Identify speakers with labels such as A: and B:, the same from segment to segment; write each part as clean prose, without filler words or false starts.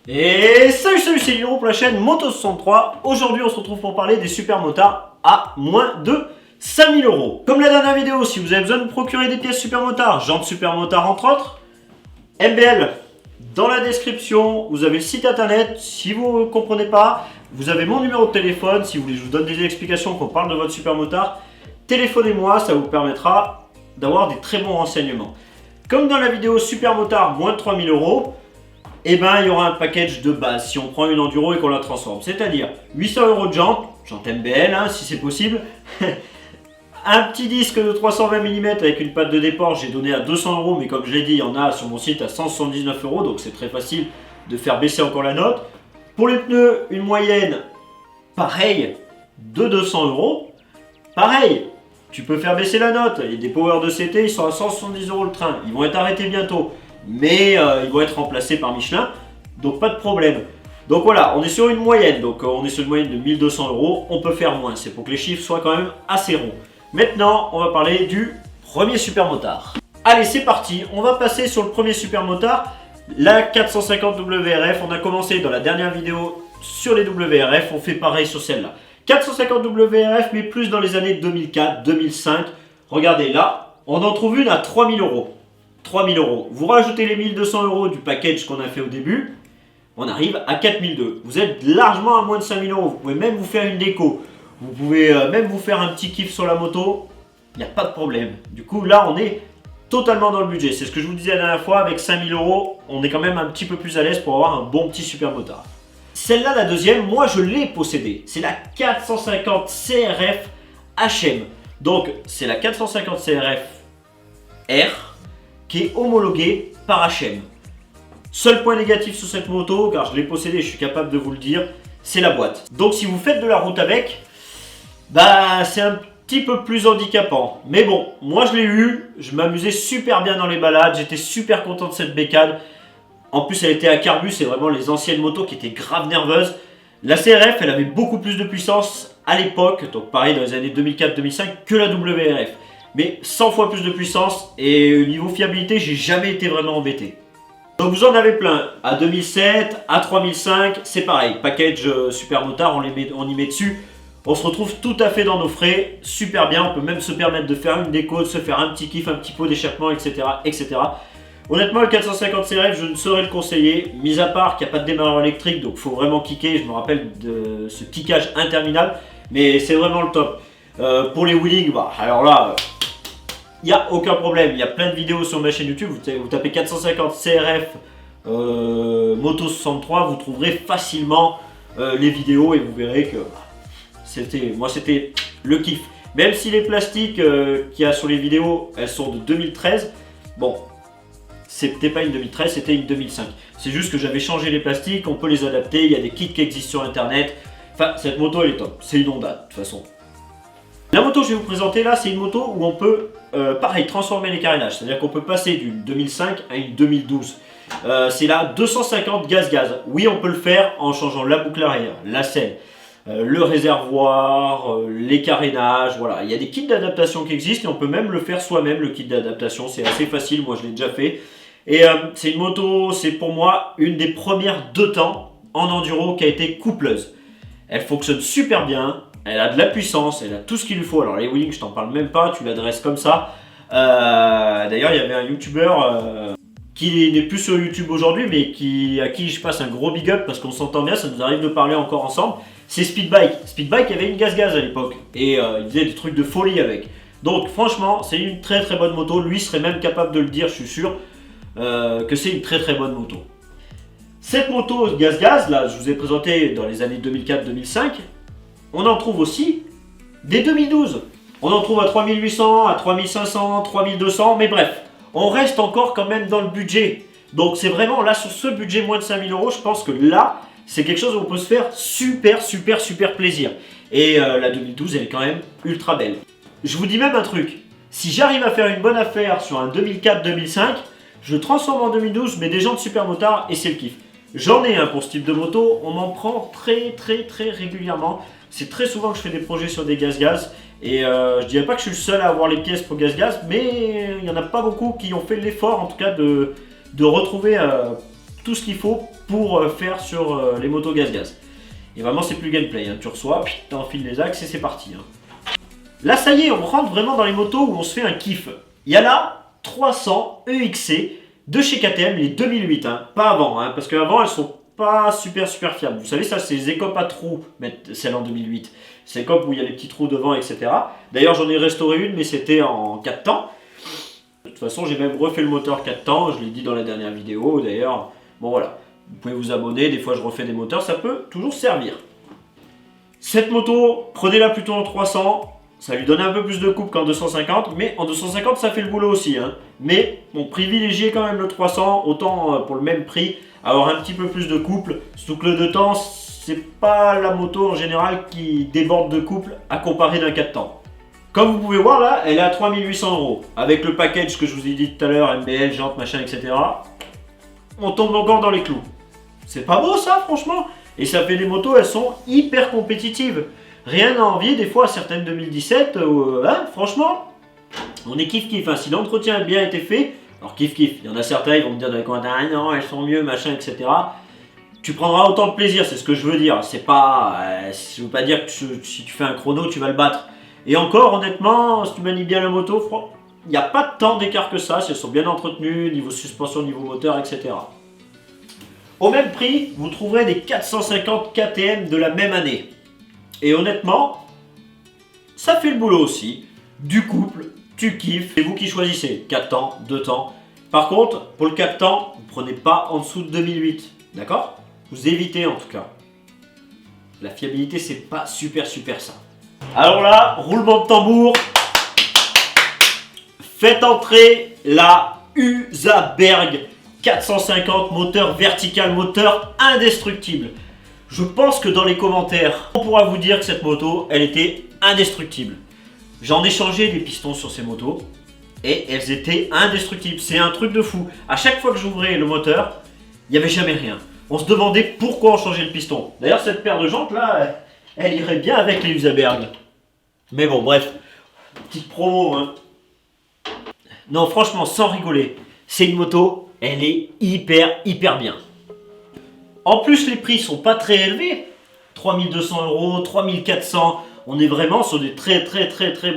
A: Et salut, c'est Liro pour la chaîne Moto63. Aujourd'hui, on se retrouve pour parler des super motards à moins de 5000 euros. Comme la dernière vidéo, si vous avez besoin de procurer des pièces super motards, jantes super motards entre autres, MBL dans la description, vous avez le site internet. Si vous ne comprenez pas, vous avez mon numéro de téléphone. Si vous voulez que je vous donne des explications, qu'on parle de votre super motard, téléphonez-moi, ça vous permettra d'avoir des très bons renseignements. Comme dans la vidéo super motard moins de 3000 euros, et ben il y aura un package de base si on prend une enduro et qu'on la transforme. C'est-à-dire 800 euros de jantes MBL si c'est possible. Un petit disque de 320 mm avec une patte de déport, j'ai donné à 200 euros, mais comme je l'ai dit, il y en a sur mon site à 179 euros, donc c'est très facile de faire baisser encore la note. Pour les pneus, une moyenne pareille de 200 euros. Pareil, tu peux faire baisser la note. Il y a des Power de CT, ils sont à 170 euros le train. Ils vont être arrêtés bientôt, mais ils vont être remplacés par Michelin, donc pas de problème. Donc voilà, on est sur une moyenne, donc on est sur une moyenne de 1200 euros. On peut faire moins, c'est pour que les chiffres soient quand même assez ronds. Maintenant, on va parler du premier super motard. Allez, c'est parti, on va passer sur le premier super motard, la 450 WRF. On a commencé dans la dernière vidéo sur les WRF, on fait pareil sur celle-là. 450 WRF, mais plus dans les années 2004, 2005. Regardez, là, on en trouve une à 3000 euros. 3000 euros. Vous rajoutez les 1200 euros du package qu'on a fait au début, on arrive à 4002. Vous êtes largement à moins de 5000 euros. Vous pouvez même vous faire une déco. Vous pouvez même vous faire un petit kiff sur la moto. Il n'y a pas de problème. Du coup, là, on est totalement dans le budget. C'est ce que je vous disais la dernière fois. Avec 5000 euros, on est quand même un petit peu plus à l'aise pour avoir un bon petit super motard. Celle-là, la deuxième, moi, je l'ai possédée. C'est la 450 CRF HM. Donc, c'est la 450 CRF R qui est homologuée par HM. Seul point négatif sur cette moto, car je l'ai possédée, je suis capable de vous le dire, c'est la boîte. Donc si vous faites de la route avec, bah c'est un petit peu plus handicapant. Mais bon, moi je l'ai eu, je m'amusais super bien dans les balades, j'étais super content de cette bécane. En plus elle était à carbu, c'est vraiment les anciennes motos qui étaient grave nerveuses. La CRF, elle avait beaucoup plus de puissance à l'époque, donc pareil dans les années 2004-2005, que la WRF. Mais 100 fois plus de puissance, et niveau fiabilité, j'ai jamais été vraiment embêté. Donc vous en avez plein, à 2007, à 3005, c'est pareil, package super motard, on y met dessus, on se retrouve tout à fait dans nos frais, super bien, on peut même se permettre de faire une déco, de se faire un petit kiff, un petit pot d'échappement, etc., etc. Honnêtement, le 450 CRF, je ne saurais le conseiller, mis à part qu'il n'y a pas de démarreur électrique, donc il faut vraiment kicker, je me rappelle de ce kickage interminable, mais c'est vraiment le top. Pour les wheelings, bah, alors là... il n'y a aucun problème, il y a plein de vidéos sur ma chaîne YouTube, vous tapez 450 CRF Moto 63, vous trouverez facilement les vidéos et vous verrez que moi c'était le kiff. Même si les plastiques qu'il y a sur les vidéos, elles sont de 2013, bon, c'était pas une 2013, c'était une 2005. C'est juste que j'avais changé les plastiques, on peut les adapter, il y a des kits qui existent sur internet. Enfin, cette moto elle est top, c'est une Honda de toute façon. La moto que je vais vous présenter là, c'est une moto où on peut, pareil, transformer les carénages. C'est-à-dire qu'on peut passer d'une 2005 à une 2012. C'est la 250 gaz-gaz. Oui, on peut le faire en changeant la boucle arrière, la selle, le réservoir, les carénages, voilà. Il y a des kits d'adaptation qui existent et on peut même le faire soi-même, le kit d'adaptation. C'est assez facile, moi je l'ai déjà fait. Et c'est une moto, c'est pour moi une des premières de temps en enduro qui a été coupleuse. Elle fonctionne super bien. Elle a de la puissance, elle a tout ce qu'il lui faut. Alors les wheelings, je t'en parle même pas, tu l'adresses comme ça. D'ailleurs, il y avait un youtubeur qui n'est plus sur YouTube aujourd'hui, mais à qui je passe un gros big up parce qu'on s'entend bien, ça nous arrive de parler encore ensemble. C'est Speedbike. Speedbike avait une gaz-gaz à l'époque et il faisait des trucs de folie avec. Donc franchement, c'est une très très bonne moto. Lui serait même capable de le dire, je suis sûr, que c'est une très très bonne moto. Cette moto gaz-gaz, là, je vous ai présenté dans les années 2004-2005. On en trouve aussi dès 2012. On en trouve à 3800, à 3500, 3200, mais bref, on reste encore quand même dans le budget. Donc c'est vraiment là, sur ce budget moins de 5000 euros, je pense que là, c'est quelque chose où on peut se faire super plaisir. Et la 2012, elle est quand même ultra belle. Je vous dis même un truc, si j'arrive à faire une bonne affaire sur un 2004-2005, je transforme en 2012, mais des gens de super motard et c'est le kiff. J'en ai un pour ce type de moto, on m'en prend très régulièrement. C'est très souvent que je fais des projets sur des gaz-gaz. Et je dirais pas que je suis le seul à avoir les pièces pour gaz-gaz, mais il n'y en a pas beaucoup qui ont fait l'effort en tout cas de retrouver tout ce qu'il faut pour faire sur les motos gaz-gaz. Et vraiment c'est plus gameplay, hein. Tu reçois, puis t'enfiles les axes et c'est parti. Hein. Là ça y est, on rentre vraiment dans les motos où on se fait un kiff. Il y a là 300 EXC de chez KTM, les 2008, hein. Pas avant, hein, parce qu'avant elles sont pas super fiables. Vous savez ça c'est les écopes à trous, celle en 2008. C'est l'écope où il y a les petits trous devant, etc. D'ailleurs j'en ai restauré une mais c'était en 4 temps. De toute façon j'ai même refait le moteur 4 temps, je l'ai dit dans la dernière vidéo d'ailleurs. Bon voilà, vous pouvez vous abonner, des fois je refais des moteurs, ça peut toujours servir. Cette moto, prenez-la plutôt en 300. Ça lui donne un peu plus de couple qu'en 250, mais en 250 ça fait le boulot aussi. Hein. Mais bon, privilégiez quand même le 300, autant pour le même prix, avoir un petit peu plus de couple. Surtout que le 2 temps, c'est pas la moto en général qui déborde de couple à comparer d'un 4 temps. Comme vous pouvez voir là, elle est à 3800 €. Avec le package que je vous ai dit tout à l'heure, MBL, jantes, machin, etc. On tombe encore dans les clous. C'est pas beau ça franchement. Et ça fait des motos, elles sont hyper compétitives. Rien à envier des fois à certaines 2017, hein, franchement, on est kiff-kiff. Hein. Si l'entretien a bien été fait, alors kiff-kiff, il y en a certains, ils vont me dire dans les commentaires, ah non, elles sont mieux, machin, etc. Tu prendras autant de plaisir, c'est ce que je veux dire. C'est pas, je veux pas dire que si tu fais un chrono, tu vas le battre. Et encore, honnêtement, si tu manies bien la moto, il n'y a pas tant d'écart que ça, si elles sont bien entretenues, niveau suspension, niveau moteur, etc. Au même prix, vous trouverez des 450 KTM de la même année. Et honnêtement, ça fait le boulot aussi. Du couple, tu kiffes, c'est vous qui choisissez. 4 temps, 2 temps. Par contre, pour le 4 temps, vous ne prenez pas en dessous de 2008. D'accord? Vous évitez en tout cas. La fiabilité, c'est pas super ça. Alors là, roulement de tambour. Faites entrer la Usaberg 450, moteur vertical, moteur indestructible. Je pense que dans les commentaires, on pourra vous dire que cette moto, elle était indestructible. J'en ai changé des pistons sur ces motos et elles étaient indestructibles. C'est un truc de fou. À chaque fois que j'ouvrais le moteur, il n'y avait jamais rien. On se demandait pourquoi on changeait le piston. D'ailleurs, cette paire de jantes là, elle irait bien avec les Usaberg. Mais bon, bref, petite promo. Hein. Non, franchement, sans rigoler, c'est une moto, elle est hyper bien. En plus, les prix sont pas très élevés. 3200 €, 3400. On est vraiment sur des très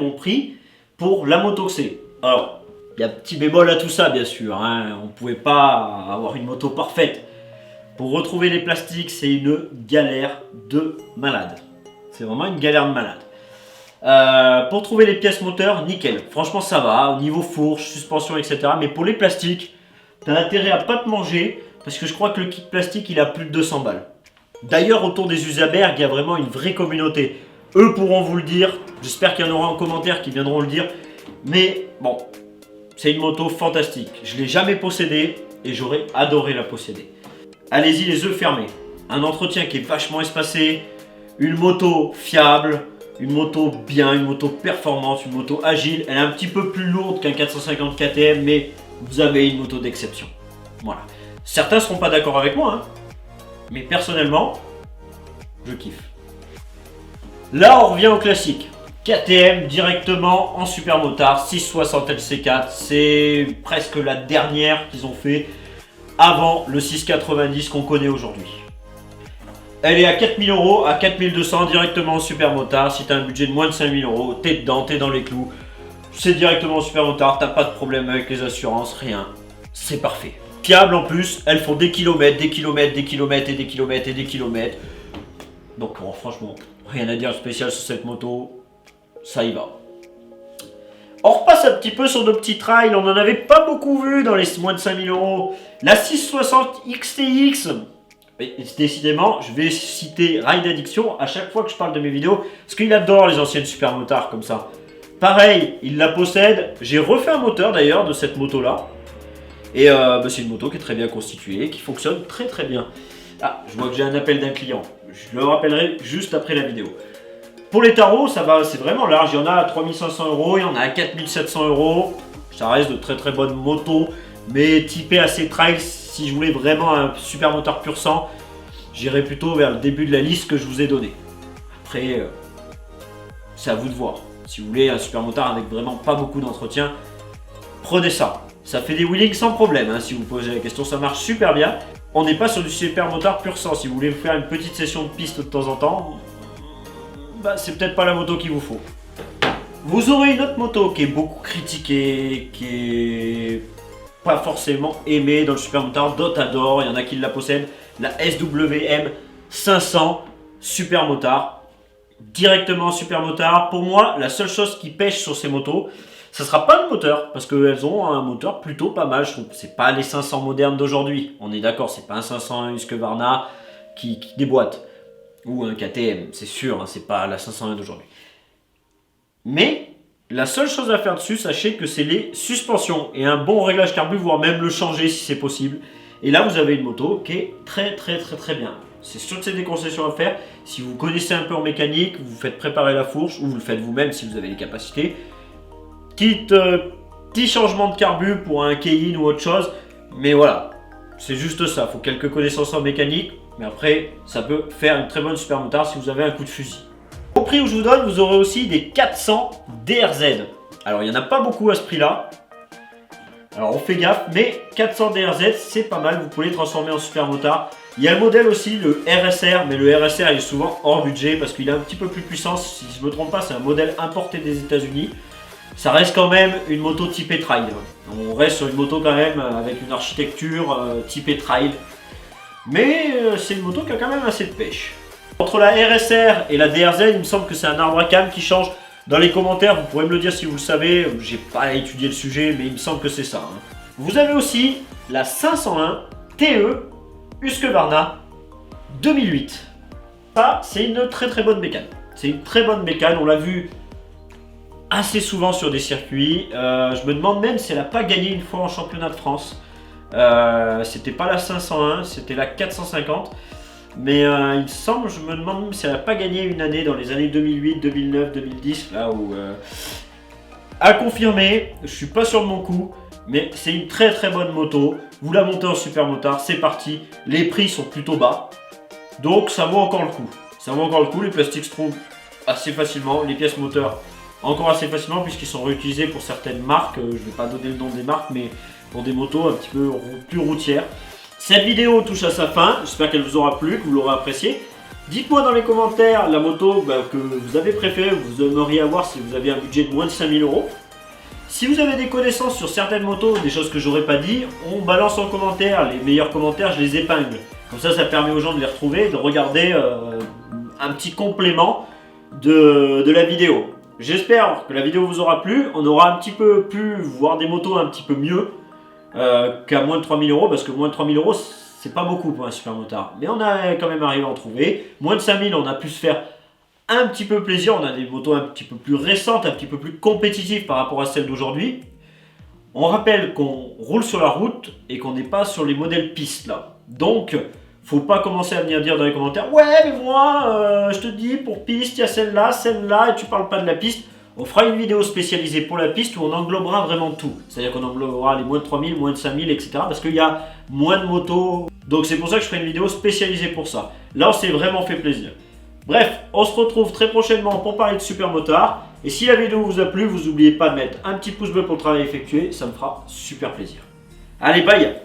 A: bons prix pour la moto que c'est. Alors, il y a un petit bémol à tout ça, bien sûr. Hein. On ne pouvait pas avoir une moto parfaite. Pour retrouver les plastiques, c'est une galère de malade. C'est vraiment une galère de malade. Pour trouver les pièces moteurs, nickel. Franchement, ça va. Au niveau fourche, suspension, etc. Mais pour les plastiques, tu as intérêt à pas te manger. Parce que je crois que le kit plastique, il a plus de 200 balles. D'ailleurs, autour des Usaberg, il y a vraiment une vraie communauté. Eux pourront vous le dire. J'espère qu'il y en aura en commentaire qui viendront le dire. Mais bon, c'est une moto fantastique. Je ne l'ai jamais possédée et j'aurais adoré la posséder. Allez-y les yeux fermés. Un entretien qui est vachement espacé. Une moto fiable. Une moto bien, une moto performante, une moto agile. Elle est un petit peu plus lourde qu'un 450 KTM, mais vous avez une moto d'exception. Voilà. Certains ne seront pas d'accord avec moi, hein. Mais personnellement, je kiffe. Là, on revient au classique. KTM directement en supermotard 660 LC4. C'est presque la dernière qu'ils ont fait avant le 690 qu'on connaît aujourd'hui. Elle est à 4000 €, à 4200 directement en supermotard. Si tu as un budget de moins de 5000 €, t'es dedans, t'es dans les clous. C'est directement en supermotard, t'as pas de problème avec les assurances, rien. C'est parfait. Fiable en plus, elles font des kilomètres. Donc franchement, rien à dire de spécial sur cette moto, ça y va. On repasse un petit peu sur nos petits trails, on n'en avait pas beaucoup vu dans les moins de 5000 €. La 660 XTX, décidément, je vais citer Ride Addiction à chaque fois que je parle de mes vidéos, parce qu'il adore les anciennes supermotards comme ça. Pareil, il la possède, j'ai refait un moteur d'ailleurs de cette moto là. Et c'est une moto qui est très bien constituée, qui fonctionne très bien. Ah, je vois que j'ai un appel d'un client. Je le rappellerai juste après la vidéo. Pour les tarots, ça va, c'est vraiment large. Il y en a à 3500 €, il y en a à 4700 €. Ça reste de très bonnes motos, mais typées assez trail. Si je voulais vraiment un super motard pur sang, j'irais plutôt vers le début de la liste que je vous ai donnée. Après, c'est à vous de voir. Si vous voulez un super motard avec vraiment pas beaucoup d'entretien, prenez ça. Ça fait des wheelings sans problème, hein, si vous posez la question, ça marche super bien. on n'est pas sur du super motard pur sang. Si vous voulez vous faire une petite session de piste de temps en temps, bah, c'est peut-être pas la moto qu'il vous faut. Vous aurez une autre moto qui est beaucoup critiquée, qui est pas forcément aimée dans le super motard. D'autres adorent, il y en a qui la possèdent. La SWM 500 super motard. Directement super motard. Pour moi, la seule chose qui pêche sur ces motos, ça sera pas le moteur, parce qu'elles ont un moteur plutôt pas mal, je trouve. C'est pas les 500 modernes d'aujourd'hui. On est d'accord, c'est pas un 501 Husqvarna qui déboîte. Ou un KTM, c'est sûr, hein, c'est pas la 501 d'aujourd'hui. Mais la seule chose à faire dessus, sachez que c'est les suspensions et un bon réglage carbu, voire même le changer si c'est possible. Et là, vous avez une moto qui est très bien. C'est sûr que c'est des concessions à faire. Si vous connaissez un peu en mécanique, vous faites préparer la fourche ou vous le faites vous-même si vous avez les capacités. Petit changement de carbu pour un Kein ou autre chose. Mais voilà, c'est juste ça. Il faut quelques connaissances en mécanique. Mais après, ça peut faire une très bonne super motard si vous avez un coup de fusil. Au prix où je vous donne, vous aurez aussi des 400 DRZ. Alors, il n'y en a pas beaucoup à ce prix-là. Alors, on fait gaffe, mais 400 DRZ, c'est pas mal. Vous pouvez les transformer en super motard. Il y a le modèle aussi, le RSR, mais le RSR est souvent hors budget parce qu'il est un petit peu plus puissant. Si je ne me trompe pas, c'est un modèle importé des États-Unis. Ça reste quand même une moto typée trail. On reste sur une moto quand même avec une architecture typée trail. Mais c'est une moto qui a quand même assez de pêche. Entre la RSR et la DRZ, il me semble que c'est un arbre à cames qui change. Dans les commentaires, vous pourrez me le dire si vous le savez. J'ai pas étudié le sujet, mais il me semble que c'est ça. Hein. Vous avez aussi la 501 TE Husqvarna 2008. Ça, c'est une très bonne bécane. C'est une très bonne bécane. On l'a vu assez souvent sur des circuits. Je me demande même si elle n'a pas gagné une fois en championnat de France. C'était pas la 501, c'était la 450. Mais il me semble, je me demande même si elle n'a pas gagné une année dans les années 2008, 2009, 2010. Là où. À confirmer, je suis pas sûr de mon coup. Mais c'est une très bonne moto. Vous la montez en super motard, c'est parti. Les prix sont plutôt bas. Donc ça vaut encore le coup. Ça vaut encore le coup. Les plastiques se trouvent assez facilement. Les pièces moteurs encore assez facilement puisqu'ils sont réutilisés pour certaines marques. Je ne vais pas donner le nom des marques, mais pour des motos un petit peu plus routières. Cette vidéo touche à sa fin. J'espère qu'elle vous aura plu, que vous l'aurez appréciée. Dites-moi dans les commentaires la moto que vous avez préférée, vous aimeriez avoir si vous avez un budget de moins de 5000 €. Si vous avez des connaissances sur certaines motos, des choses que j'aurais pas dit, on balance en commentaire. Les meilleurs commentaires, je les épingle. Comme ça permet aux gens de les retrouver, de regarder un petit complément de la vidéo. J'espère que la vidéo vous aura plu. On aura un petit peu pu voir des motos un petit peu mieux qu'à moins de 3000 €, parce que moins de 3000 €, c'est pas beaucoup pour un super motard. Mais on a quand même arrivé à en trouver. Moins de 5000, on a pu se faire un petit peu plaisir. On a des motos un petit peu plus récentes, un petit peu plus compétitives par rapport à celles d'aujourd'hui. On rappelle qu'on roule sur la route et qu'on n'est pas sur les modèles pistes là. Donc, faut pas commencer à venir dire dans les commentaires « Ouais, mais moi, je te dis, pour piste, il y a celle-là, et tu parles pas de la piste. » On fera une vidéo spécialisée pour la piste où on englobera vraiment tout. C'est-à-dire qu'on englobera les moins de 3000, moins de 5000, etc. Parce qu'il y a moins de motos. Donc c'est pour ça que je ferai une vidéo spécialisée pour ça. Là, on s'est vraiment fait plaisir. Bref, on se retrouve très prochainement pour parler de super motard. Et si la vidéo vous a plu, vous n'oubliez pas de mettre un petit pouce bleu pour le travail effectué. Ça me fera super plaisir. Allez, bye!